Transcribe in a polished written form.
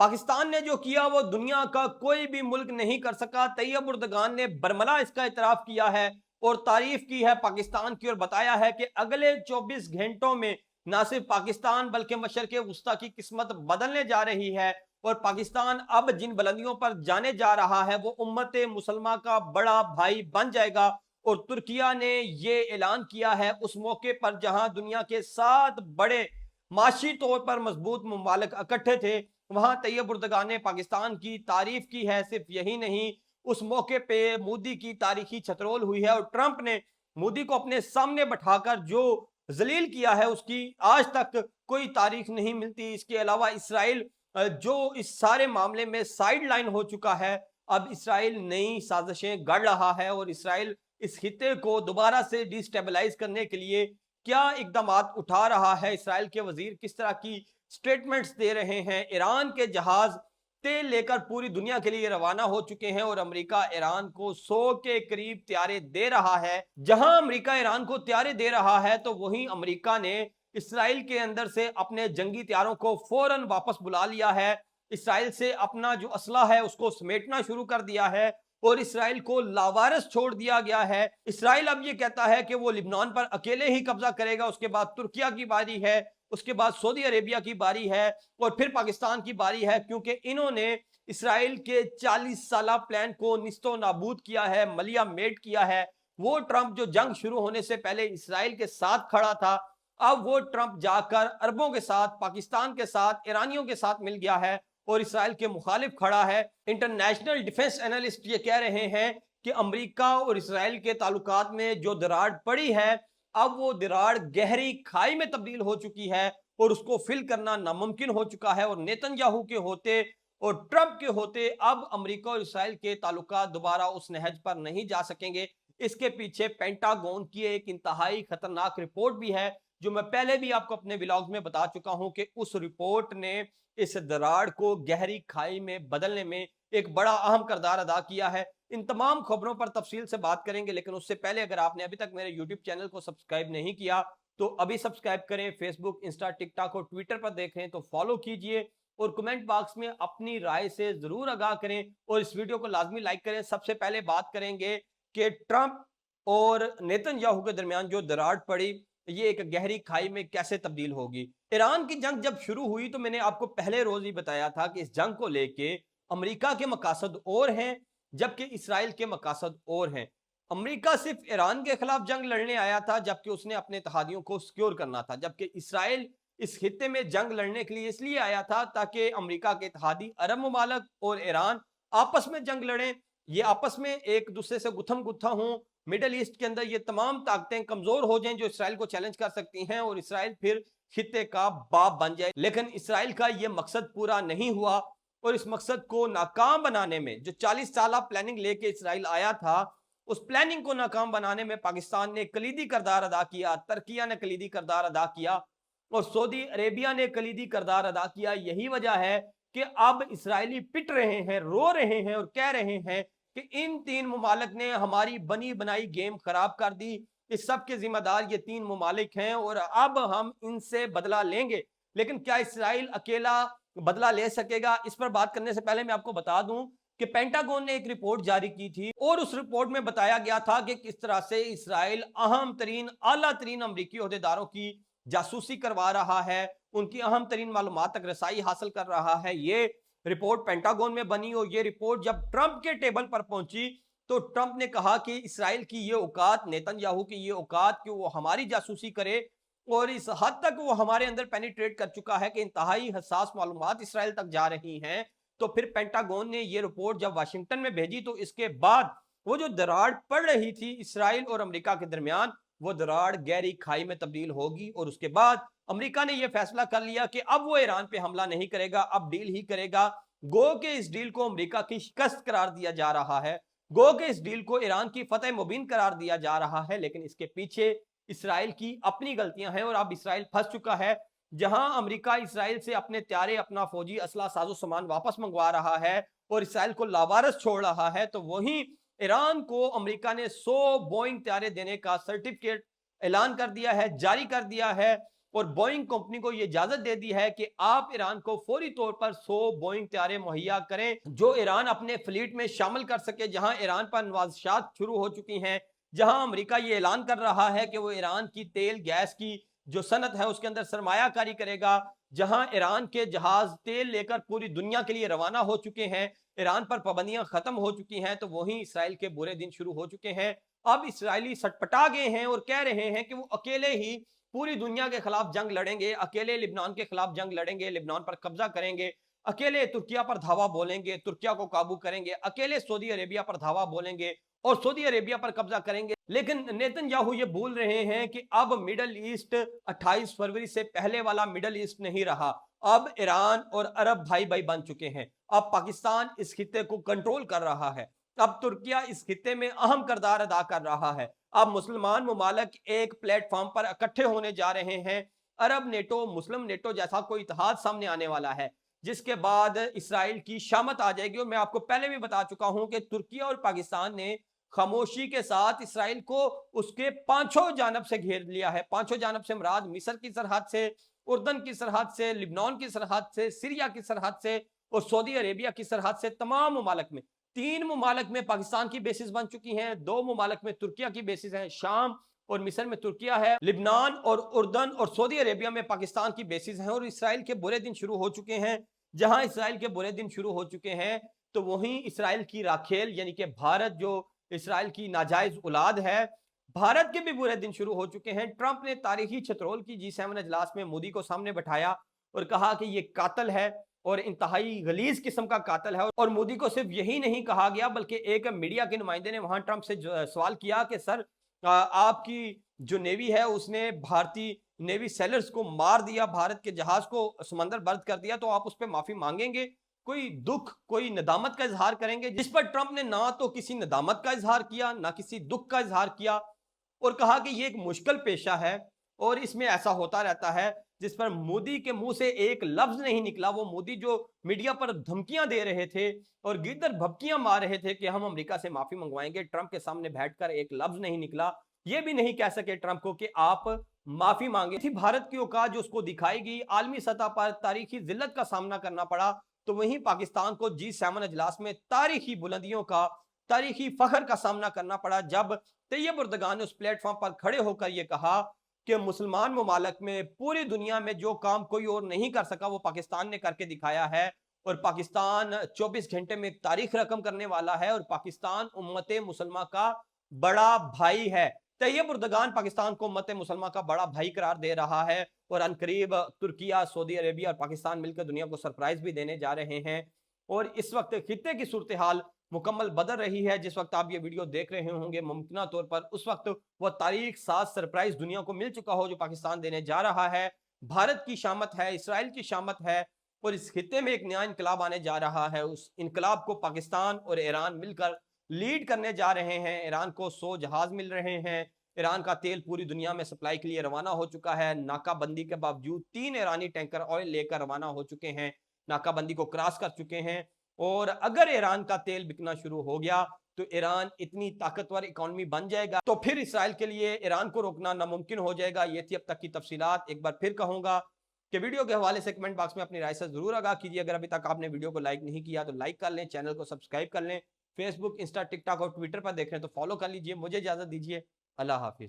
पाकिस्तान ने जो किया वो दुनिया का कोई भी मुल्क नहीं कर सका। तैयब उर्दगान ने बरमला इसका इतराफ किया है और तारीफ की है पाकिस्तान की और बताया है कि अगले 24 घंटों में ना सिर्फ पाकिस्तान बल्कि मशरक़े वुस्ता की किस्मत बदलने जा रही है और पाकिस्तान अब जिन बुलंदियों पर जाने जा रहा है वो उम्मत मुसलमा का बड़ा भाई बन जाएगा। और तुर्किया ने ये ऐलान किया है उस मौके पर जहां दुनिया के 7 बड़े माशी तौर पर मजबूत ममालिक इकट्ठे थे, वहां तैयब उर्दगान ने पाकिस्तान की तारीफ की है। सिर्फ यही नहीं, उस मौके पे मोदी की तारीखी छतरोल हुई है और ट्रंप ने मोदी को अपने सामने बैठाकर जो जलील किया है उसकी आज तक कोई तारीख नहीं मिलती। इसके अलावा इसराइल जो इस सारे मामले में साइड लाइन हो चुका है, अब इसराइल नई साजिशें गढ़ रहा है और इसराइल इस खिते को दोबारा से डिस्टेबलाइज करने के लिए क्या इकदाम उठा रहा है। इसराइल के वजीर किस तरह की स्टेटमेंट्स दे रहे हैं। ईरान के जहाज तेल लेकर पूरी दुनिया के लिए रवाना हो चुके हैं और अमेरिका ईरान को 100 के करीब त्यारे दे रहा है। जहां अमेरिका ईरान को त्यारे दे रहा है तो वहीं अमेरिका ने इसराइल के अंदर से अपने जंगी त्यारों को फौरन वापस बुला लिया है। इसराइल से अपना जो असला है उसको समेटना शुरू कर दिया है और इसराइल को लावारिस छोड़ दिया गया है। इसराइल अब ये कहता है कि वो लिबनान पर अकेले ही कब्जा करेगा, उसके बाद तुर्किया की बारी है, उसके बाद सऊदी अरेबिया की बारी है और फिर पाकिस्तान की बारी है, क्योंकि इन्होंने इसराइल के 40 साला प्लान को निस्तो नाबूद किया है, मलिया मेट किया है। वो ट्रंप जो जंग शुरू होने से पहले इसराइल के साथ खड़ा था, अब वो ट्रंप जाकर अरबों के साथ, पाकिस्तान के साथ, ईरानियों के साथ मिल गया है और इसराइल के मुखालिफ खड़ा है। इंटरनेशनल डिफेंस एनालिस्ट ये कह रहे हैं कि अमेरिका और इसराइल के ताल्लुकात में जो दरार पड़ी है, अब वो दरार गहरी खाई में तब्दील हो चुकी है और उसको फिल करना नामुमकिन हो चुका है। और नेतन्याहू के होते और ट्रंप के होते अब अमेरिका और इसराइल के ताल्लुकात दोबारा उस नहज पर नहीं जा सकेंगे। इसके पीछे पेंटागन की एक इंतहाई खतरनाक रिपोर्ट भी है, जो मैं पहले भी आपको अपने व्लॉग में बता चुका हूं कि उस रिपोर्ट ने इस दरार को गहरी खाई में बदलने में एक बड़ा अहम किरदार अदा किया है। इन तमाम खबरों पर तफसील से बात करेंगे, लेकिन उससे पहले अगर आपने अभी तक मेरे यूट्यूब चैनल को सब्सक्राइब नहीं किया तो अभी सब्सक्राइब करें। फेसबुक, इंस्टा, टिकटॉक और ट्विटर पर देखें तो फॉलो कीजिए और कमेंट बॉक्स में अपनी राय से जरूर आगाह करें और इस वीडियो को लाजमी लाइक करें। सबसे पहले बात करेंगे कि ट्रंप और नेतन्याहू के दरमियान जो दरार पड़ी, ये एक गहरी खाई में कैसे तब्दील होगी। ईरान की जंग जब शुरू हुई तो मैंने आपको पहले रोज ही बताया था कि इस जंग को लेके अमेरिका के मकासद और हैं जबकि इसराइल के मकासद और हैं। अमेरिका सिर्फ ईरान के खिलाफ जंग लड़ने आया था जबकि उसने अपने इत्तेहादियों को सिक्योर करना था, जबकि इसराइल इस खित्ते में जंग लड़ने के लिए इसलिए आया था ताकि अमेरिका के इत्तेहादी अरब ममालिक और ईरान आपस में जंग लड़ें, ये आपस में एक दूसरे से गुत्थम गुत्था हों, मिडल ईस्ट के अंदर ये तमाम ताकतें कमजोर हो जाएं जो इसराइल को चैलेंज कर सकती हैं और इसराइल फिर खित्ते का बाप बन जाए। लेकिन इसराइल का ये मकसद पूरा नहीं हुआ और इस मकसद को नाकाम बनाने में जो 40 साल प्लानिंग लेके इसराइल आया था, उस प्लानिंग को नाकाम बनाने में पाकिस्तान ने कलीदी किरदार अदा किया, तुर्किया ने कलीदी किरदार अदा किया और सऊदी अरेबिया ने कलीदी किरदार अदा किया। यही वजह है कि अब इसराइली पिट रहे हैं, रो रहे हैं और कह रहे हैं कि इन 3 ममालिक ने हमारी बनी बनाई गेम खराब कर दी। इस सब के जिम्मेदार ये 3 ममालिक हैं और अब हम इनसे बदला लेंगे। लेकिन क्या इसराइल अकेला बदला ले सकेगा? इस पर बात करने से पहले मैं आपको बता दूं कि पेंटागन ने एक रिपोर्ट जारी की थी और उस रिपोर्ट में बताया गया था कि किस तरह से इसराइल अहम तरीन, आला तरीन अमरीकी ओहदेदारों की जासूसी करवा रहा है, उनकी अहम तरीन मालूमात तक रसाई हासिल कर रहा है। ये रिपोर्ट पेंटागन में बनी और ये रिपोर्ट जब ट्रंप के टेबल पर पहुंची तो ट्रंप ने कहा कि इसराइल की ये औकात, नेतन्याहू की ये औकात कि वो हमारी जासूसी करे और इस हद तक वो हमारे अंदर पेनिट्रेट कर चुका है कि इंतहाई हसास मालूमात इसराइल तक जा रही हैं। तो फिर पेंटागन ने ये रिपोर्ट जब वाशिंगटन में भेजी तो इसके बाद वो जो दरार पड़ रही थी इसराइल और अमेरिका के दरमियान, वो दरार गहरी खाई में तब्दील होगी और उसके बाद अमेरिका ने यह फैसला कर लिया कि अब वो ईरान पे हमला नहीं करेगा, अब डील ही करेगा। गो के इस डील को अमेरिका की शिकस्त करार दिया जा रहा है, गो के इस डील को ईरान की फतेह मुबीन करार दिया जा रहा है। लेकिन इसके पीछे इसराइल की अपनी गलतियां हैं और अब इसराइल फंस चुका है। जहां अमेरिका इसराइल से अपने त्यारे, अपना फौजी असला साजो सामान वापस मंगवा रहा है और इसराइल को लावारिस छोड़ रहा है, तो वहीं ईरान को अमेरिका ने 100 बोइंग त्यारे देने का सर्टिफिकेट ऐलान कर दिया है, जारी कर दिया है। और बोइंग कंपनी को यह इजाजत दे दी है कि आप ईरान को फौरी तौर पर 100 बोइंग तैयारे मुहैया करें जो ईरान अपने फ्लीट में शामिल कर सके, जहां ईरान पर नवाजिशात शुरू हो चुकी हैं, जहां अमेरिका ये ऐलान कर रहा है कि वो ईरान की तेल गैस की जो सनत है उसके अंदर सरमायाकारी करेगा, जहां ईरान के जहाज तेल लेकर पूरी दुनिया के लिए रवाना हो चुके हैं, ईरान पर पाबंदियां खत्म हो चुकी हैं, तो वहीं इसराइल के बुरे दिन शुरू हो चुके हैं। अब इसराइली सटपटा गए हैं और कह रहे हैं कि वो अकेले ही पूरी दुनिया के खिलाफ जंग लड़ेंगे, अकेले लिबनान के खिलाफ जंग लड़ेंगे, लिबनान पर कब्जा करेंगे, अकेले तुर्किया पर धावा बोलेंगे, तुर्किया को काबू करेंगे, अकेले सऊदी अरेबिया पर धावा बोलेंगे और सऊदी अरेबिया पर कब्जा करेंगे। लेकिन नेतन्याहू ये भूल रहे हैं कि अब मिडल ईस्ट 28 फरवरी से पहले वाला मिडल ईस्ट नहीं रहा। अब ईरान और अरब भाई भाई बन चुके हैं। अब पाकिस्तान इस खित्ते को कंट्रोल कर रहा है। अब तुर्किया इस खित्ते में अहम किरदार अदा कर रहा है। अब मुसलमान मुमालिक एक प्लेटफॉर्म पर इकट्ठे होने जा रहे हैं। अरब नेटो, मुस्लिम नेटो जैसा कोई इत्तेहाद सामने आने वाला है, जिसके बाद इसराइल की शामत आ जाएगी। और मैं आपको पहले भी बता चुका हूं कि तुर्किया और पाकिस्तान ने खामोशी के साथ इसराइल को उसके पांचों जानब से घेर लिया है। पांचों जानब से मुराद मिस्र की सरहद से, उर्दन की सरहद से, लिबनान की सरहद से, सीरिया की सरहद से और सऊदी अरेबिया की सरहद से। तमाम मुमालिक में, 3 मुमालिक में पाकिस्तान की बेसिस बन चुकी हैं, 2 मुमालिक में तुर्किया की बेसिस है, शाम और मिस्र में तुर्किया है, लिबनान और उर्दन और सऊदी अरेबिया में पाकिस्तान की बेसिस है। और इसराइल के बुरे दिन शुरू हो चुके हैं। जहां इसराइल के बुरे दिन शुरू हो चुके हैं, तो वहीं इसराइल की राखेल यानी कि भारत, जो इसराइल की नाजायज औलाद है, भारत के भी बुरे दिन शुरू हो चुके हैं। ट्रंप ने तारीखी छतरोल की G7 अजलास में मोदी को सामने बैठाया और कहा कि ये कातिल है और इंतहाई गलीज किस्म का कातिल है। और मोदी को सिर्फ यही नहीं कहा गया, बल्कि एक मीडिया के नुमाइंदे ने वहां ट्रंप से सवाल किया कि सर, आपकी जो नेवी है उसने भारतीय नेवी सेलर्स को मार दिया, भारत के जहाज को समंदर बर्द कर दिया, तो आप उस पर माफी मांगेंगे, कोई दुख, कोई नदामत का इजहार करेंगे? जिस पर ट्रंप ने ना तो किसी नदामत का इजहार किया, ना किसी दुख का इजहार किया और कहा कि ये एक मुश्किल पेशा है और इसमें ऐसा होता रहता है। जिस पर मोदी के मुंह से एक लफ्ज नहीं निकला। वो मोदी जो मीडिया पर धमकियां दे रहे थे और गिद्दर भभकियां मार रहे थे कि हम अमेरिका से माफी मंगवाएंगे, ट्रंप के सामने बैठकर एक लफ्ज नहीं निकला। ये भी नहीं कह सके ट्रंप को कि आप माफी मांगे। थी भारत की औकात जो उसको दिखाई गई, आलमी सतह पर तारीखी जिल्लत का सामना करना पड़ा, तो वहीं पाकिस्तान को G7 अजलास में तारीखी बुलंदियों का, तारीखी फखर का सामना करना पड़ा, जब तैयब उर्दगान ने उस प्लेटफॉर्म पर खड़े होकर यह कहा कि मुसलमान मुमालिक में पूरी दुनिया में जो काम कोई और नहीं कर सका वो पाकिस्तान ने करके दिखाया है। और पाकिस्तान 24 घंटे में तारीख रकम करने वाला है और पाकिस्तान उम्मत मुसलमा का बड़ा भाई है। तैयब उर्दगान पाकिस्तान को उम्मत मुसलमा का बड़ा भाई करार दे रहा है और अनकरीब तुर्किया, सऊदी अरेबिया और पाकिस्तान मिलकर दुनिया को सरप्राइज भी देने जा रहे हैं। और इस वक्त खित्ते की सूरत हाल मुकम्मल बदल रही है। जिस वक्त आप ये वीडियो देख रहे होंगे, मुमकिन तौर पर उस वक्त वह तारीख साज सरप्राइज दुनिया को मिल चुका हो जो पाकिस्तान देने जा रहा है। भारत की शामत है, इसराइल की शामत है और इस खित्ते में एक नया इनकलाब आने जा रहा है। उस इनकलाब को पाकिस्तान और ईरान मिलकर लीड करने जा रहे हैं। ईरान को 100 जहाज मिल रहे हैं। ईरान का तेल पूरी दुनिया में सप्लाई के लिए रवाना हो चुका है। नाकाबंदी के बावजूद 3 ईरानी टैंकर ऑयल लेकर रवाना हो चुके हैं, नाकाबंदी को क्रॉस कर चुके हैं। और अगर ईरान का तेल बिकना शुरू हो गया तो ईरान इतनी ताकतवर इकोनॉमी बन जाएगा, तो फिर इसराइल के लिए ईरान को रोकना नामुमकिन हो जाएगा। ये थी अब तक की तफसीलात। एक बार फिर कहूंगा कि वीडियो के हवाले से कमेंट बॉक्स में अपनी राय से जरूर आगाह कीजिए। अगर अभी तक आपने वीडियो को लाइक नहीं किया तो लाइक कर लें, चैनल को सब्सक्राइब कर लें। फेसबुक, इंस्टा, टिकटॉक और ट्विटर पर देख रहे हैं तो फॉलो कर लीजिए। मुझे इजाजत दीजिए। अल्लाह हाफिज।